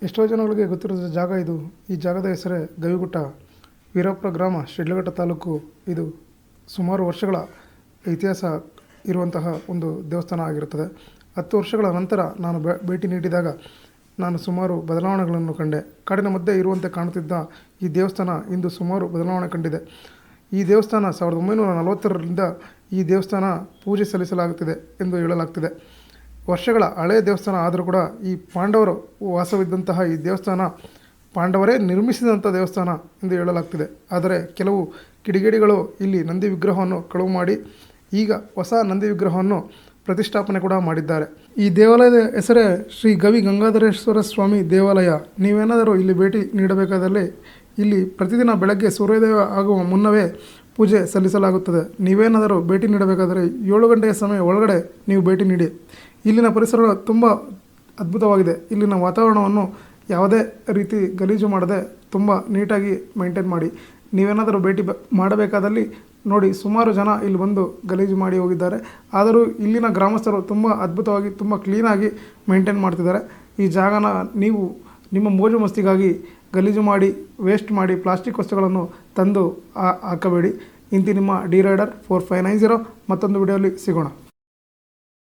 ಎಷ್ಟೋ ಜನಗಳಿಗೆ ಗೊತ್ತಿರೋದ ಜಾಗ ಇದು. ಈ ಜಾಗದ ಹೆಸರೇ ಗವಿಗುಟ್ಟ. ವೀರಾಪುರ ಗ್ರಾಮ, ಶಿಡ್ಲಘಟ್ಟ ತಾಲೂಕು. ಇದು ಸುಮಾರು ವರ್ಷಗಳ ಇತಿಹಾಸ ಇರುವಂತಹ ಒಂದು ದೇವಸ್ಥಾನ ಆಗಿರುತ್ತದೆ. 10 ವರ್ಷಗಳ ನಂತರ ನಾನು ಭೇಟಿ ನೀಡಿದಾಗ ನಾನು ಸುಮಾರು ಬದಲಾವಣೆಗಳನ್ನು ಕಂಡೆ. ಕಾಡಿನ ಮಧ್ಯೆ ಇರುವಂತೆ ಕಾಣುತ್ತಿದ್ದ ಈ ದೇವಸ್ಥಾನ ಇಂದು ಸುಮಾರು ಬದಲಾವಣೆ ಕಂಡಿದೆ. ಈ ದೇವಸ್ಥಾನ 1940ರಿಂದ ಈ ದೇವಸ್ಥಾನ ಪೂಜೆ ಸಲ್ಲಿಸಲಾಗುತ್ತಿದೆ ಎಂದು ಹೇಳಲಾಗ್ತಿದೆ. ವರ್ಷಗಳ ಹಳೆಯ ದೇವಸ್ಥಾನ ಆದರೂ ಕೂಡ ಈ ಪಾಂಡವರು ವಾಸವಿದ್ದಂತಹ ಈ ದೇವಸ್ಥಾನ ಪಾಂಡವರೇ ನಿರ್ಮಿಸಿದಂಥ ದೇವಸ್ಥಾನ ಎಂದು ಹೇಳಲಾಗ್ತಿದೆ. ಆದರೆ ಕೆಲವು ಕಿಡಿಗೇಡಿಗಳು ಇಲ್ಲಿ ನಂದಿ ವಿಗ್ರಹವನ್ನು ಕಳುವು ಮಾಡಿ ಈಗ ಹೊಸ ನಂದಿ ವಿಗ್ರಹವನ್ನು ಪ್ರತಿಷ್ಠಾಪನೆ ಕೂಡ ಮಾಡಿದ್ದಾರೆ. ಈ ದೇವಾಲಯದ ಹೆಸರೇ ಶ್ರೀ ಗವಿ ಗಂಗಾಧರೇಶ್ವರ ಸ್ವಾಮಿ ದೇವಾಲಯ. ನೀವೇನಾದರೂ ಇಲ್ಲಿ ಭೇಟಿ ನೀಡಬೇಕಾದಲ್ಲಿ ಇಲ್ಲಿ ಪ್ರತಿದಿನ ಬೆಳಗ್ಗೆ ಸೂರ್ಯೋದಯ ಆಗುವ ಮುನ್ನವೇ ಪೂಜೆ ಸಲ್ಲಿಸಲಾಗುತ್ತದೆ. ನೀವೇನಾದರೂ ಭೇಟಿ ನೀಡಬೇಕಾದರೆ 7 ಗಂಟೆಯ ಸಮಯ ಒಳಗಡೆ ನೀವು ಭೇಟಿ ನೀಡಿ. ಇಲ್ಲಿನ ಪರಿಸರ ತುಂಬ ಅದ್ಭುತವಾಗಿದೆ. ಇಲ್ಲಿನ ವಾತಾವರಣವನ್ನು ಯಾವುದೇ ರೀತಿ ಗಲೀಜು ಮಾಡದೆ ತುಂಬ ನೀಟಾಗಿ ಮೇಂಟೈನ್ ಮಾಡಿ. ನೀವೇನಾದರೂ ಭೇಟಿ ಮಾಡಬೇಕಾದಲ್ಲಿ ನೋಡಿ, ಸುಮಾರು ಜನ ಇಲ್ಲಿ ಬಂದು ಗಲೀಜು ಮಾಡಿ ಹೋಗಿದ್ದಾರೆ. ಆದರೂ ಇಲ್ಲಿನ ಗ್ರಾಮಸ್ಥರು ತುಂಬ ಅದ್ಭುತವಾಗಿ ತುಂಬ ಕ್ಲೀನಾಗಿ ಮೇಂಟೈನ್ ಮಾಡ್ತಿದ್ದಾರೆ. ಈ ಜಾಗನ ನೀವು ನಿಮ್ಮ ಮೋಜು ಮಸ್ತಿಗಾಗಿ ಗಲೀಜು ಮಾಡಿ ವೇಸ್ಟ್ ಮಾಡಿ ಪ್ಲಾಸ್ಟಿಕ್ ವಸ್ತುಗಳನ್ನು ತಂದು ಹಾಕಬೇಡಿ. ಇಂತಿ ನಿಮ್ಮ ಡಿ ರೈಡರ್ 4590. ಮತ್ತೊಂದು ವಿಡಿಯೋಲಿ ಸಿಗೋಣ.